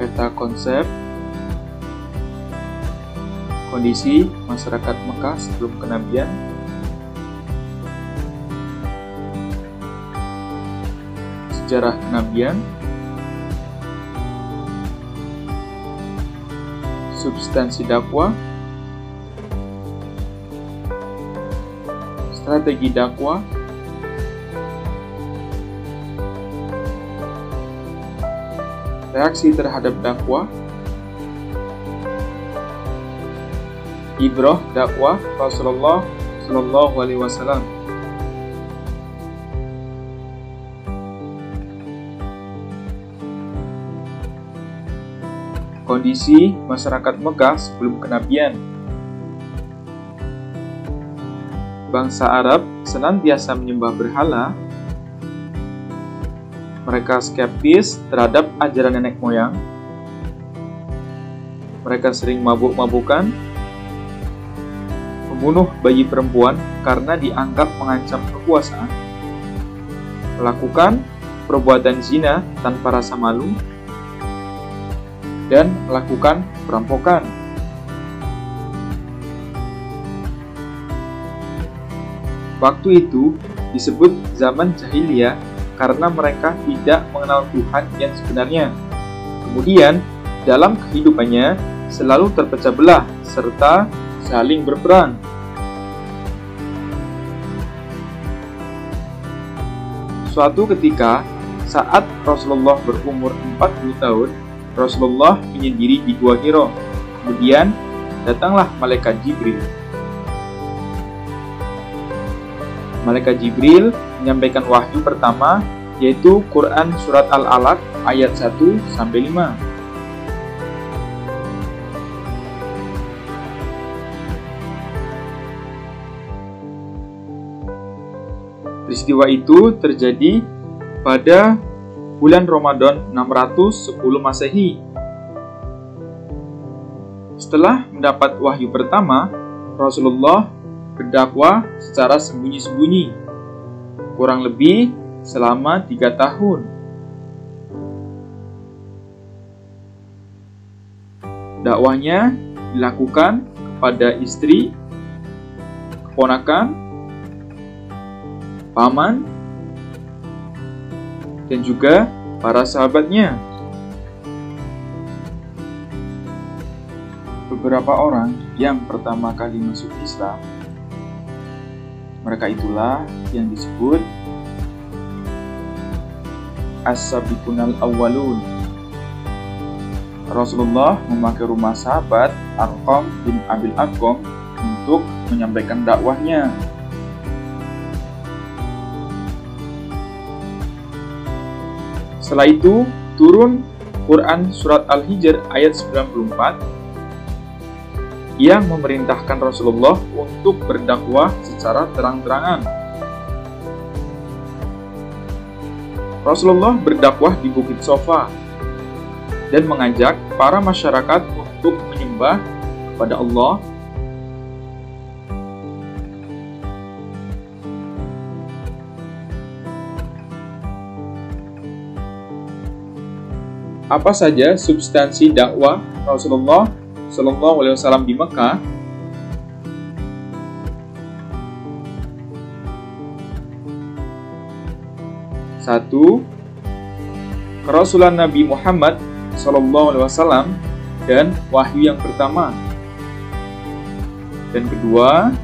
peta konsep kondisi masyarakat Mekah sebelum kenabian, sejarah kenabian, substansi dakwah, strategi dakwah, reaksi terhadap dakwah, ibrah dakwah Rasulullah Shallallahu Alaihi Wasallam. Kondisi masyarakat Mekah sebelum kenabian. Bangsa Arab senantiasa menyembah berhala. Mereka skeptis terhadap ajaran nenek moyang. Mereka sering mabuk-mabukan, membunuh bayi perempuan karena dianggap mengancam kekuasaan, melakukan perbuatan zina tanpa rasa malu, dan melakukan perampokan. Waktu itu disebut zaman jahiliyah karena mereka tidak mengenal Tuhan yang sebenarnya. Kemudian, dalam kehidupannya selalu terpecah belah serta saling berperang. Suatu ketika, saat Rasulullah berumur 40 tahun, Rasulullah menyendiri di Gua Hira. Kemudian, datanglah Malaikat Jibril. Malaikat Jibril menyampaikan wahyu pertama, yaitu Quran Surat Al-Alaq ayat 1-5. Peristiwa itu terjadi pada bulan Ramadan 610 Masehi. Setelah mendapat wahyu pertama, Rasulullah berdakwah secara sembunyi-sembunyi, kurang lebih selama 3 tahun. Dakwahnya dilakukan kepada istri, keponakan, paman, dan juga para sahabatnya. Beberapa orang yang pertama kali masuk Islam, mereka itulah yang disebut As-Sabiqunal Awwalun. Rasulullah memakai rumah sahabat Arqam bin Abil Arqam untuk menyampaikan dakwahnya. Setelah itu, turun Quran Surat Al-Hijr ayat 94 yang memerintahkan Rasulullah untuk berdakwah secara terang-terangan. Rasulullah berdakwah di Bukit Sofa dan mengajak para masyarakat untuk menyembah kepada Allah apa saja substansi dakwah Rasulullah Shallallahu Alaihi Wasallam di Mekah? Satu, kerasulan Nabi Muhammad Shallallahu Alaihi Wasallam dan wahyu yang pertama. Dan kedua,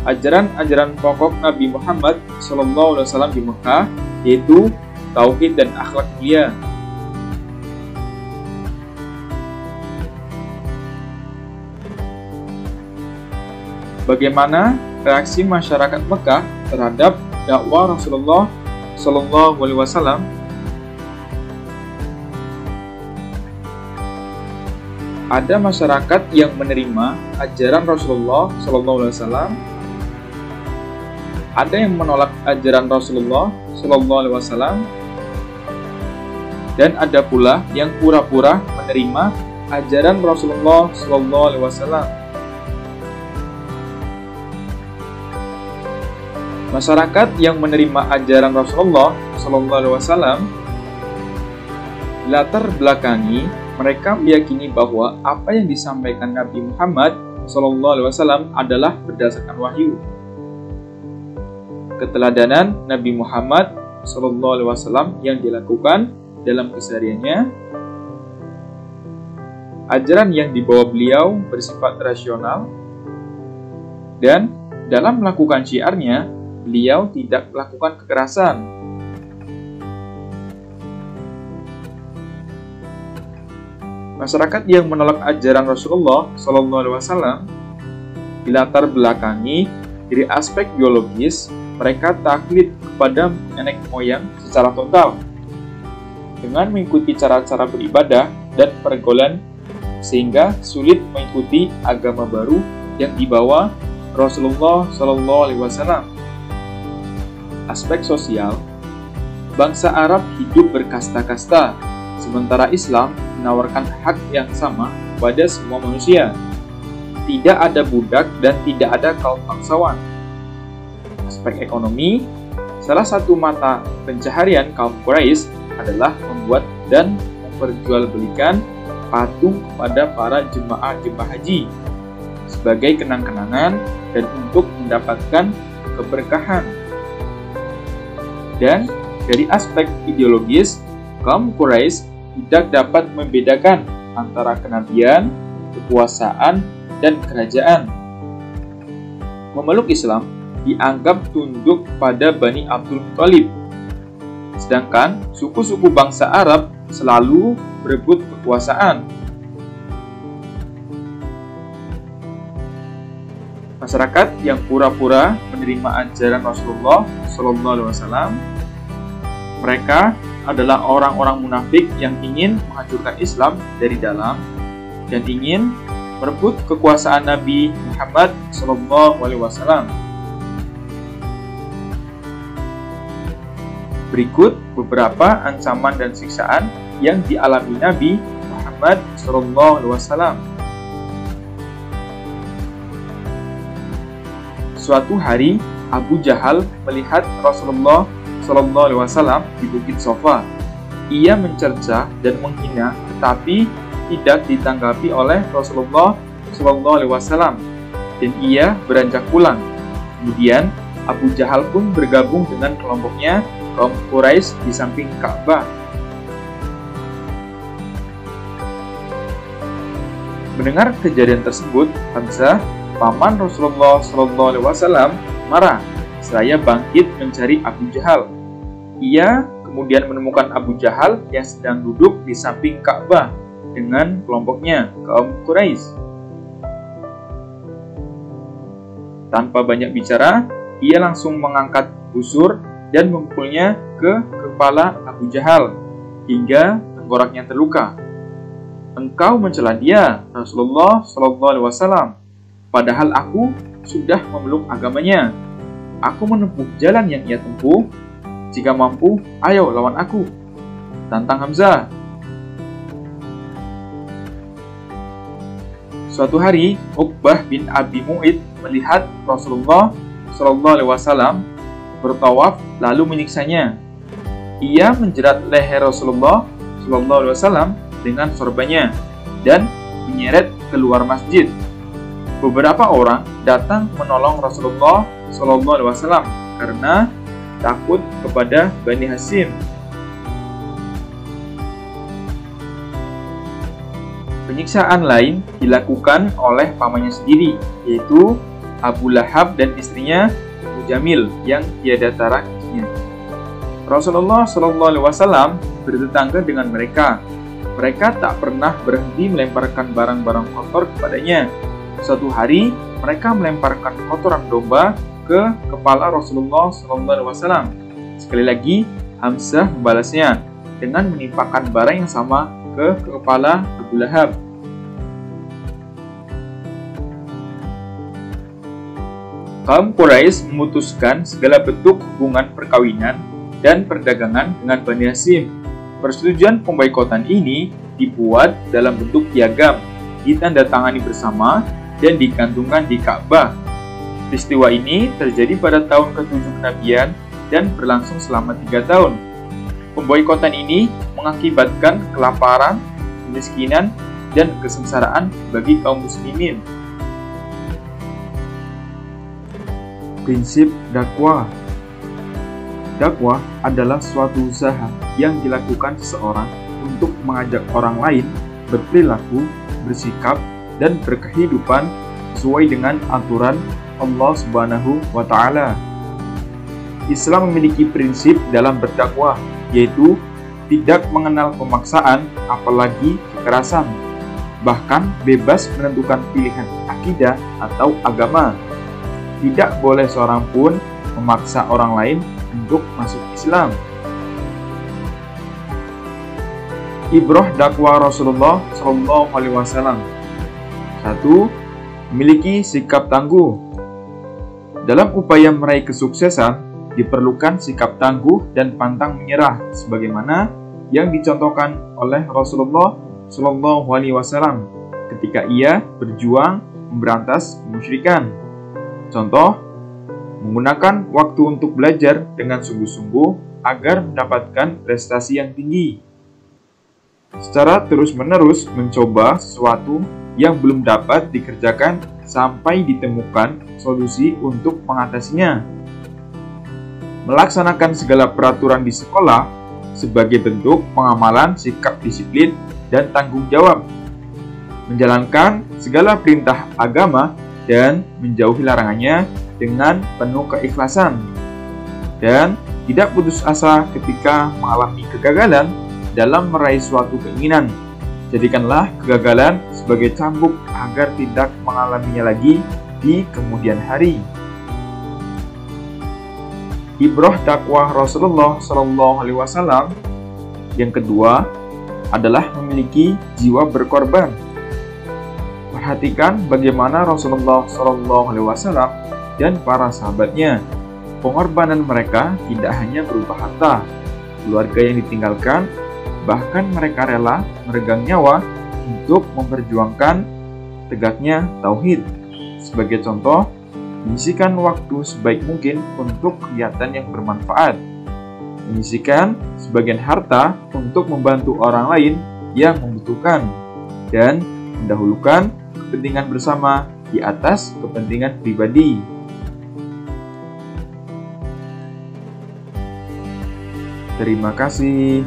ajaran-ajaran pokok Nabi Muhammad Shallallahu Alaihi Wasallam di Mekah, yaitu tauhid dan akhlak mulia. Bagaimana reaksi masyarakat Mekah terhadap dakwah Rasulullah Shallallahu Alaihi Wasallam? Ada masyarakat yang menerima ajaran Rasulullah Shallallahu Alaihi Wasallam. Ada yang menolak ajaran Rasulullah Shallallahu Alaihi Wasallam. Dan ada pula yang pura-pura menerima ajaran Rasulullah Shallallahu Alaihi Wasallam. Masyarakat yang menerima ajaran Rasulullah Shallallahu Alaihi Wasallam latar belakangi Mereka meyakini bahwa apa yang disampaikan Nabi Muhammad SAW adalah berdasarkan wahyu. Keteladanan Nabi Muhammad SAW yang dilakukan dalam kesehariannya, ajaran yang dibawa beliau bersifat rasional, dan dalam melakukan syiarnya, beliau tidak melakukan kekerasan. Masyarakat yang menolak ajaran Rasulullah SAW dilatar belakangi dari aspek biologis. Mereka taklid kepada nenek moyang secara total dengan mengikuti cara-cara beribadah dan pergaulan, sehingga sulit mengikuti agama baru yang dibawa Rasulullah SAW. Aspek sosial, bangsa Arab hidup berkasta-kasta, sementara Islam menawarkan hak yang sama pada semua manusia. Tidak ada budak dan tidak ada kaum bangsawan. Aspek ekonomi, salah satu mata pencaharian kaum Quraisy adalah membuat dan memperjualbelikan patung kepada para jemaah haji sebagai kenang-kenangan dan untuk mendapatkan keberkahan. Dan dari aspek ideologis, kaum Quraisy tidak dapat membedakan antara kenabian, kekuasaan, dan kerajaan. Memeluk Islam dianggap tunduk pada Bani Abdul Thalib, sedangkan suku-suku bangsa Arab selalu berebut kekuasaan. Masyarakat yang pura-pura menerima ajaran Rasulullah SAW, mereka adalah orang-orang munafik yang ingin menghancurkan Islam dari dalam dan ingin merebut kekuasaan Nabi Muhammad SAW. Berikut beberapa ancaman dan siksaan yang dialami Nabi Muhammad SAW. Suatu hari, Abu Jahal melihat Rasulullah SAW di Bukit Sofa. Ia mencerca dan menghina, tetapi tidak ditanggapi oleh Rasulullah SAW, dan ia beranjak pulang. Kemudian Abu Jahal pun bergabung dengan kelompoknya kaum Quraisy di samping Ka'bah. Mendengar kejadian tersebut, Hamzah, paman Rasulullah SAW, marah. Seraya bangkit mencari Abu Jahal. Ia kemudian menemukan Abu Jahal yang sedang duduk di samping Ka'bah dengan kelompoknya, kaum Quraisy. Tanpa banyak bicara, ia langsung mengangkat busur dan memukulnya ke kepala Abu Jahal hingga tengkoraknya terluka. Engkau mencela dia, Rasulullah SAW, padahal aku sudah memeluk agamanya. Aku menempuh jalan yang ia tempuh. Jika mampu, ayo lawan aku, tantang Hamzah. Suatu hari, Uqbah bin Abi Mu'id melihat Rasulullah SAW bertawaf lalu menyiksanya. Ia menjerat leher Rasulullah SAW dengan sorbannya dan menyeret keluar masjid. Beberapa orang datang menolong Rasulullah SAW karena takut kepada Bani Hashim. Penyiksaan lain dilakukan oleh pamannya sendiri, yaitu Abu Lahab dan istrinya Ummu Jamil yang tiada tara giginya. Rasulullah SAW bertetangga dengan mereka. Mereka tak pernah berhenti melemparkan barang-barang kotor kepadanya. Suatu hari, mereka melemparkan kotoran domba ke kepala Rasulullah SAW. Sekali lagi, Hamzah membalasnya dengan menimpakan barang yang sama ke kepala Abu Lahab. Kaum Quraisy memutuskan segala bentuk hubungan perkawinan dan perdagangan dengan Bani Hashim. Persetujuan pemboikotan ini dibuat dalam bentuk piagam, ditandatangani bersama, dan digantungkan di Ka'bah. Peristiwa ini terjadi pada tahun ke-7 kenabian dan berlangsung selama 3 tahun. Pemboikotan ini mengakibatkan kelaparan, kemiskinan dan kesengsaraan bagi kaum muslimin. Prinsip dakwah. Dakwah adalah suatu usaha yang dilakukan seseorang untuk mengajak orang lain berperilaku, bersikap, dan berkehidupan sesuai dengan aturan Allah Subhanahu wa Ta'ala. Islam memiliki prinsip dalam berdakwah, yaitu tidak mengenal pemaksaan, apalagi kekerasan, bahkan bebas menentukan pilihan akidah atau agama. Tidak boleh seorang pun memaksa orang lain untuk masuk Islam. Ibrah dakwah Rasulullah SAW. 1. Memiliki sikap tangguh. Dalam upaya meraih kesuksesan, diperlukan sikap tangguh dan pantang menyerah, sebagaimana yang dicontohkan oleh Rasulullah SAW ketika ia berjuang memberantas kemusyrikan. Contoh, menggunakan waktu untuk belajar dengan sungguh-sungguh agar mendapatkan prestasi yang tinggi. Secara terus-menerus mencoba sesuatu yang belum dapat dikerjakan sampai ditemukan solusi untuk mengatasinya. Melaksanakan segala peraturan di sekolah sebagai bentuk pengamalan sikap disiplin dan tanggung jawab. Menjalankan segala perintah agama dan menjauhi larangannya dengan penuh keikhlasan. Dan tidak putus asa ketika mengalami kegagalan dalam meraih suatu keinginan. Jadikanlah kegagalan sebagai cambuk agar tidak mengalaminya lagi di kemudian hari. Ibrah dakwah Rasulullah SAW. Yang kedua adalah memiliki jiwa berkorban. Perhatikan bagaimana Rasulullah SAW dan para sahabatnya. Pengorbanan mereka tidak hanya berupa harta, keluarga yang ditinggalkan, bahkan mereka rela meregang nyawa untuk memperjuangkan tegaknya tauhid. Sebagai contoh, menyisihkan waktu sebaik mungkin untuk kegiatan yang bermanfaat, menyisihkan sebagian harta untuk membantu orang lain yang membutuhkan, dan mendahulukan kepentingan bersama di atas kepentingan pribadi. Terima kasih.